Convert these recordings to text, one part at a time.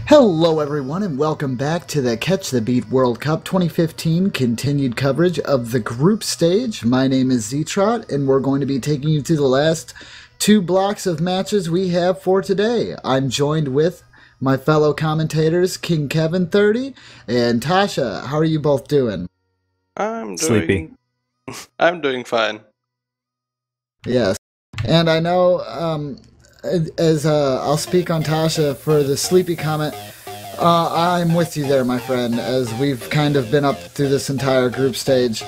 Hello everyone and welcome back to the Catch the Beat World Cup 2015 continued coverage of the group stage. My name is Zetrot and we're going to be taking you through the last two blocks of matches we have for today. I'm joined with my fellow commentators King Kevin 30 and Tasha. How are you both doing? Sleepy. I'm doing fine. Yes. And I know as I'll speak on Tasha for the sleepy comment. I'm with you there, my friend, as we've kind of been up through this entire group stage.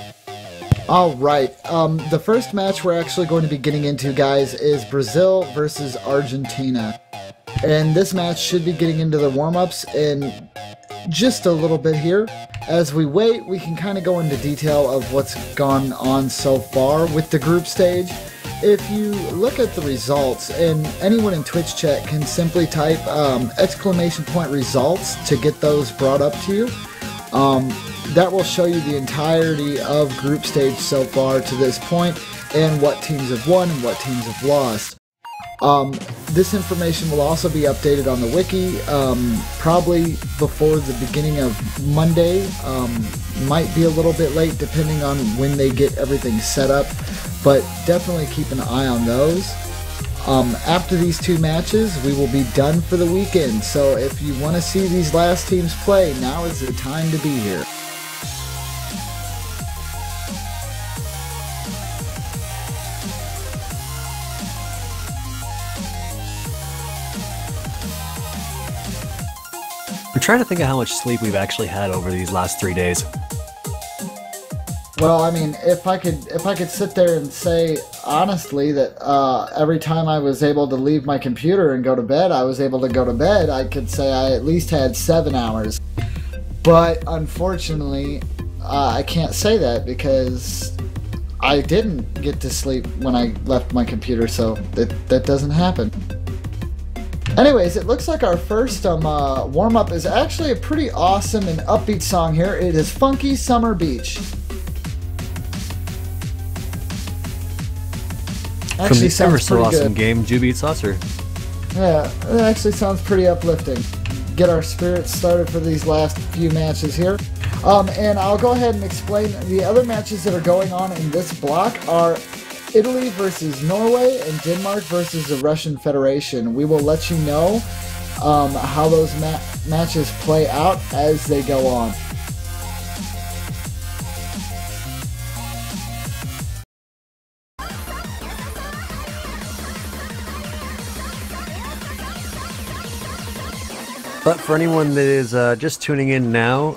Alright, the first match we're actually going to be getting into, guys, is Brazil versus Argentina. And this match should be getting into the warm-ups in just a little bit here. As we wait, we can kind of go into detail of what's gone on so far with the group stage. If you look at the results, and anyone in Twitch chat can simply type !results to get those brought up to you. That will show you the entirety of group stage so far to this point, and what teams have won and what teams have lost. This information will also be updated on the wiki, probably before the beginning of Monday. Might be a little bit late depending on when they get everything set up, but definitely keep an eye on those. After these two matches, we will be done for the weekend, so if you want to see these last teams play, now is the time to be here. I'm trying to think of how much sleep we've actually had over these last 3 days. Well, I mean, if I could sit there and say honestly that every time I was able to leave my computer and go to bed, I was able to go to bed, I could say I at least had 7 hours. But unfortunately, I can't say that because I didn't get to sleep when I left my computer, so that doesn't happen. Anyways, it looks like our first warm-up is actually a pretty awesome and upbeat song here. It is Funky Summer Beach. Actually, from the ever so awesome good. game, Ju Beat Saucer. Yeah, it actually sounds pretty uplifting. Get our spirits started for these last few matches here. And I'll go ahead and explain the other matches that are going on in this block are Italy versus Norway and Denmark versus the Russian Federation. We will let you know how those matches play out as they go on. But for anyone that is just tuning in now,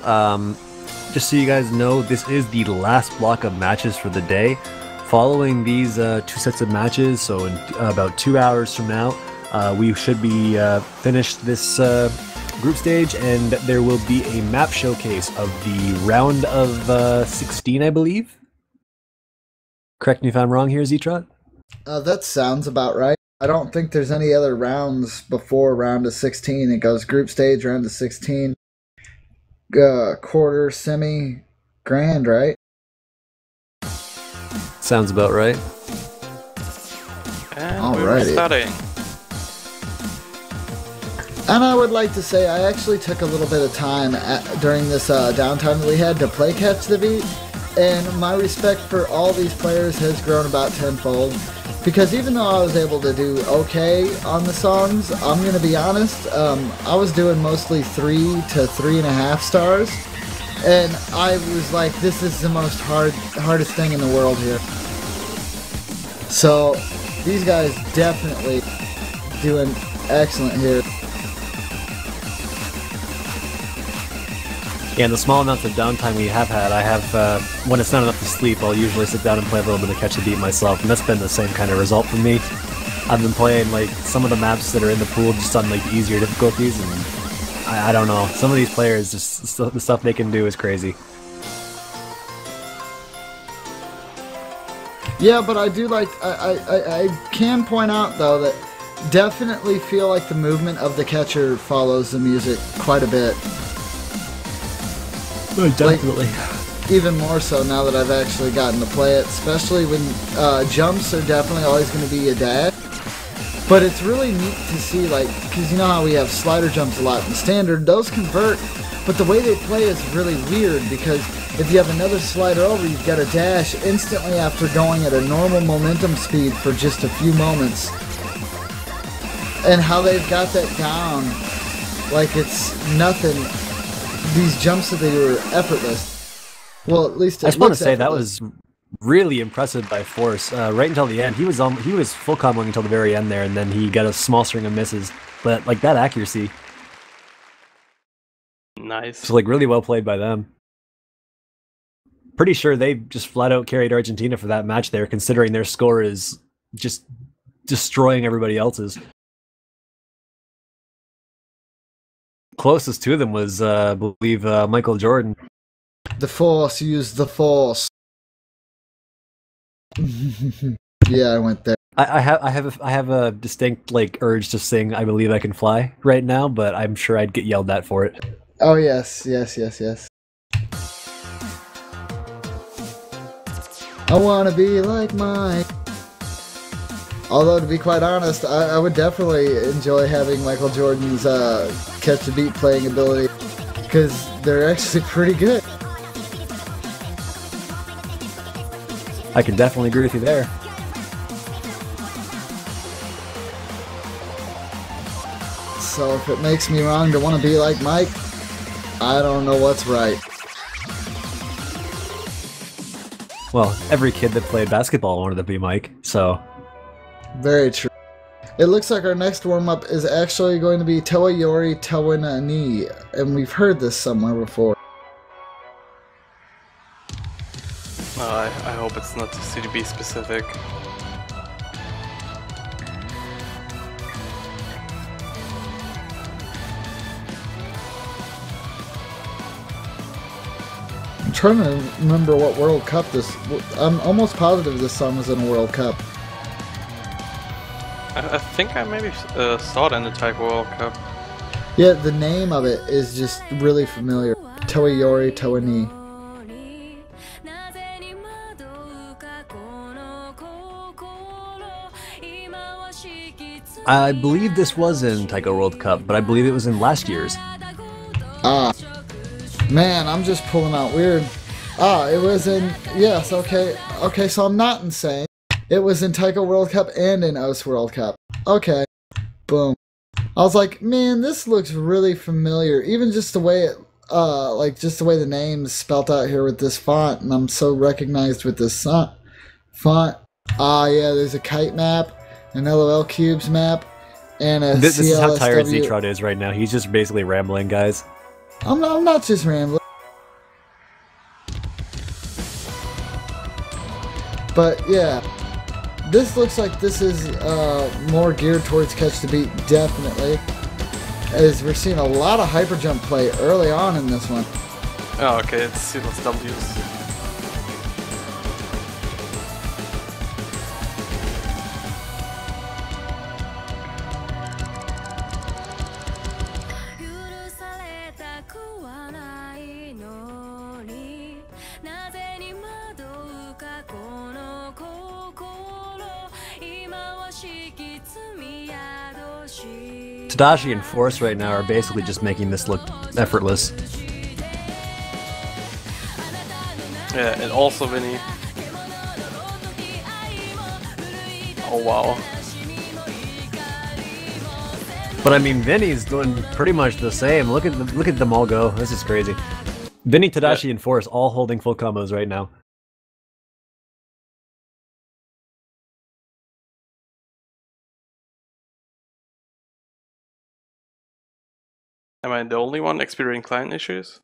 just so you guys know, this is the last block of matches for the day. Following these two sets of matches, so in about 2 hours from now, we should be finished this group stage, and there will be a map showcase of the round of 16, I believe. Correct me if I'm wrong here, Zetrot? That sounds about right. I don't think there's any other rounds before round of 16. It goes group stage, round of 16, quarter, semi, grand, right? Sounds about right. And we're starting. And I would like to say I actually took a little bit of time during this downtime that we had to play Catch the Beat, and my respect for all these players has grown about tenfold. Because even though I was able to do okay on the songs, I'm going to be honest, I was doing mostly 3 to 3.5 stars. And I was like, this is the most hardest thing in the world here. So, these guys definitely doing excellent here. Yeah, and the small amounts of downtime we have had, I have, when it's not enough to sleep, I'll usually sit down and play a little bit of Catch the Beat myself, and that's been the same kind of result for me. I've been playing, like, some of the maps that are in the pool just on, like, easier difficulties, and I don't know. Some of these players, just the stuff they can do is crazy. Yeah, but I do like, I can point out, though, that definitely feel like the movement of the catcher follows the music quite a bit. Oh, definitely. Like, even more so now that I've actually gotten to play it, especially when jumps are definitely always going to be a dash. But it's really neat to see, like, because you know how we have slider jumps a lot in standard, those convert, but the way they play is really weird, because if you have another slider over, you've got to dash instantly after going at a normal momentum speed for just a few moments. And how they've got that down, like it's nothing. These jumps that they were effortless. Well, at least it I just want to say effortless. that was really impressive by Force. Right until the end, he was full comboing until the very end there, and then he got a small string of misses. But like that accuracy, Nice. so like really well played by them. Pretty sure they just flat out carried Argentina for that match there, considering their score is just destroying everybody else's. Closest to them was, I believe, Michael Jordan. The Force, use the Force. Yeah, I went there. I have a distinct like urge to sing "I Believe I Can Fly" right now, but I'm sure I'd get yelled at for it. Oh yes, yes, yes, yes. I wanna be like Mike. Although, to be quite honest, I would definitely enjoy having Michael Jordan's catch the beat playing ability, because they're actually pretty good. I can definitely agree with you there. So if it makes me wrong to want to be like Mike, I don't know what's right. Well, every kid that played basketball wanted to be Mike, so... Very true. It looks like our next warm-up is actually going to be Tawayori Tawanani, and we've heard this somewhere before. I hope it's not CDB specific. I'm trying to remember what World Cup this... I'm almost positive this song was in a World Cup. I think I maybe saw it in the Taiko World Cup. Yeah, the name of it is just really familiar. Tawayori Tawani. I believe this was in Taiko World Cup, but I believe it was in last year's. Ah. Man, I'm just pulling out weird. Ah, it was in... Yes, okay. Okay, so I'm not insane. It was in Taiko World Cup and in OS World Cup. Okay. Boom. I was like, man, this looks really familiar. Even just the way it... like, just the way the name's spelt out here with this font, and I'm so recognized with this font. Ah, yeah, there's a kite map, an LOL Cubes map, and a This is how tired CLSW. Zetrod is right now. He's just basically rambling, guys. I'm not just rambling. But yeah, this looks like this is more geared towards catch the beat, definitely. As we're seeing a lot of hyper jump play early on in this one. Oh, okay, it's seedless W's. Tadashi and Force right now are basically just making this look effortless. Yeah, and also Vinny. Oh wow. But I mean, Vinny's doing pretty much the same. Look at them all go. This is crazy. Vinny, Tadashi, and Force all holding full combos right now. Am I the only one experiencing client issues?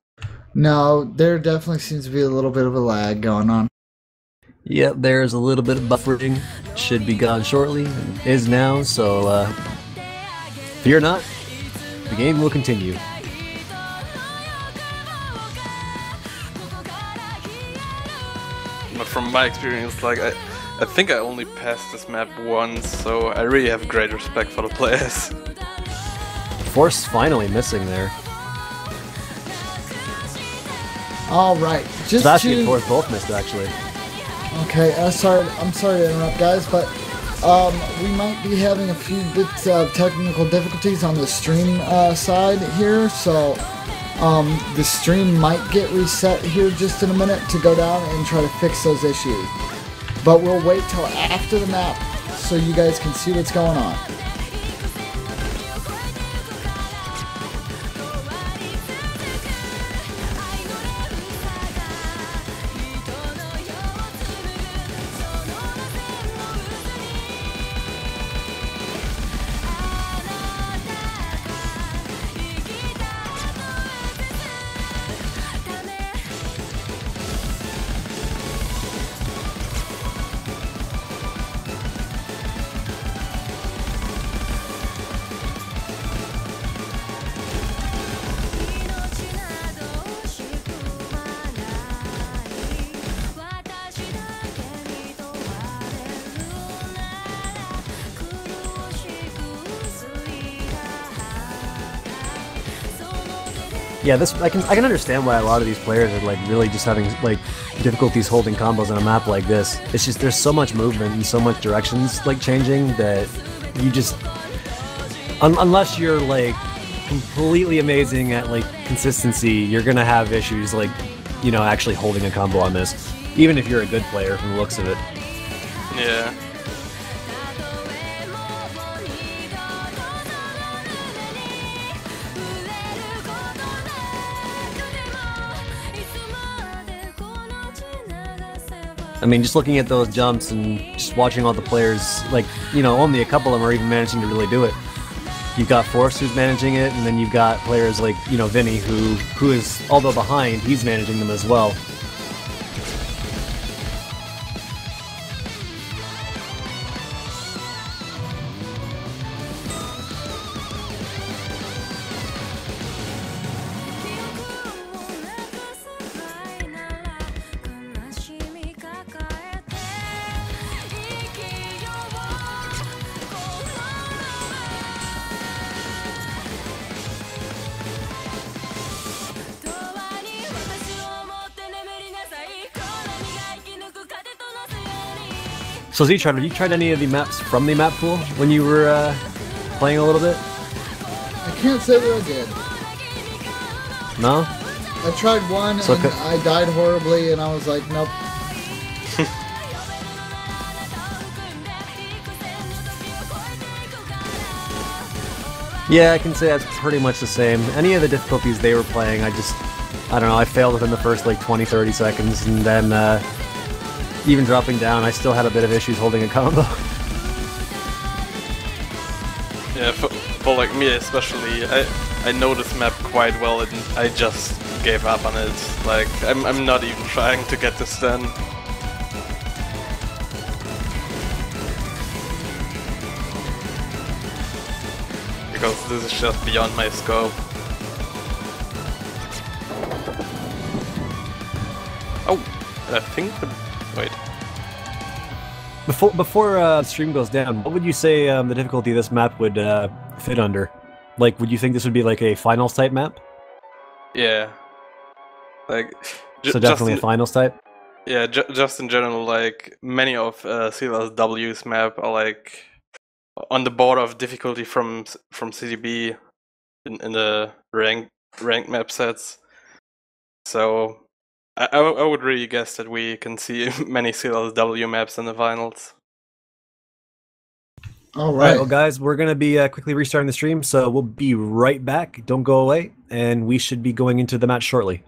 No, there definitely seems to be a little bit of a lag going on. Yep, there's a little bit of buffering. Should be gone shortly. Is now, so fear not. The game will continue. But from my experience, like I think I only passed this map once, so I really have great respect for the players. Force finally missing there. All right, just Tadashi and to... Force both missed actually. Okay, I'm sorry to interrupt, guys, but We might be having a few bits of technical difficulties on the stream side here, so the stream might get reset here just in a minute to go down and try to fix those issues. But we'll wait till after the map so you guys can see what's going on. Yeah, I can understand why a lot of these players are like really just having like difficulties holding combos on a map like this. It's just there's so much movement and so much directions like changing that you just unless you're like completely amazing at like consistency, you're gonna have issues like, you know, actually holding a combo on this, even if you're a good player from the looks of it. Yeah. I mean, just looking at those jumps and just watching all the players, like, you know, only a couple of them are even managing to really do it. You've got Force who's managing it, and then you've got players like, you know, Vinny, who is, although behind, he's managing them as well. So Z, have you tried any of the maps from the map pool when you were playing a little bit? I can't say that I did. No? I tried one and I died horribly and I was like, nope. Yeah, I can say that's pretty much the same. Any of the difficulties they were playing, I don't know, I failed within the first like 20-30 seconds, and then even dropping down, I still had a bit of issues holding a combo. Yeah, for like me especially, I know this map quite well and I just gave up on it. Like, I'm not even trying to get this done. Because this is just beyond my scope. Oh, I think wait. Before the stream goes down, what would you say the difficulty of this map would fit under? Like, would you think this would be like a finals type map? Yeah. Like, so definitely a finals type? Yeah, just in general, like, many of CLSW's map are like on the border of difficulty from CDB in the ranked map sets. So I would really guess that we can see many CLSW maps in the finals. All right. Well, guys, we're going to be quickly restarting the stream, so we'll be right back. Don't go away, and we should be going into the match shortly.